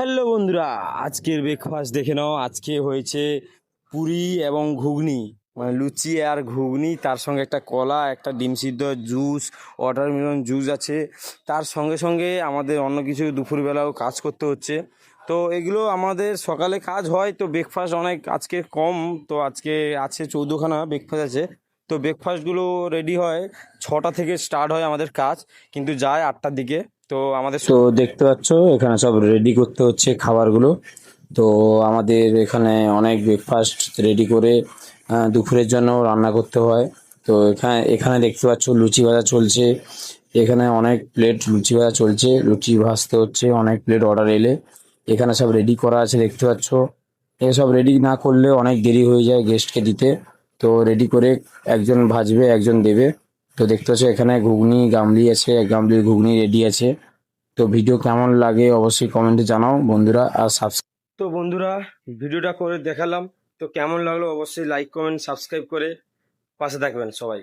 Hello বন্ধুরা, আজকের breakfast দেখে নাও। আজকে হয়েছে পুরি এবং ঘুগনি, মানে লুচি আর ঘুগনি, তার সঙ্গে একটা কলা, একটা ডিম সিদ্ধ, জুস, ওয়াটারমেলন জুস আছে। তার সঙ্গে সঙ্গে আমাদের অন্য কিছু দুপুরবেলাও কাজ করতে হচ্ছে। তো এগুলো আমাদের সকালে কাজ হয়, তো ব্রেকফাস্ট অনেক আজকে কম। তো আজকে আছে 14খানা ব্রেকফাস্ট আছে। তো ব্রেকফাস্টগুলো রেডি হয় 6টা থেকে স্টার্ট হয় আমাদের কাজ, কিন্তু যায় 8টার দিকে। তো আমাদের তো দেখতে পাচ্ছ এখানে সব রেডি করতে হচ্ছে খাবারগুলো। তো আমাদের এখানে অনেক ব্রেকফাস্ট রেডি করে দুপুরের জন্য রান্না করতে হয়। তো এখানে এখানে দেখতে পাচ্ছ লুচি ভাজা চলছে। এখানে অনেক প্লেট লুচি ভাজা চলছে, লুচি ভাজতে হচ্ছে অনেক প্লেট অর্ডার এলে। এখানে সব রেডি করা আছে দেখতে পাচ্ছ। এসব রেডি না করলে অনেক দেরি হয়ে যায় গেস্টকে দিতে। তো রেডি করে একজন ভাজবে, একজন দেবে। তো দেখতে পাচ্ছ এখানে ঘুগনি গামলি আছে, এক গামলির ঘুগনি রেডি আছে। তো ভিডিও কেমন লাগে অবশ্যই কমেন্টে জানাও বন্ধুরা। আর তো বন্ধুরা, ভিডিওটা করে দেখালাম। তো কেমন লাগলো অবশ্যই লাইক কমেন্ট সাবস্ক্রাইব করে পাশে থাকবেন সবাই।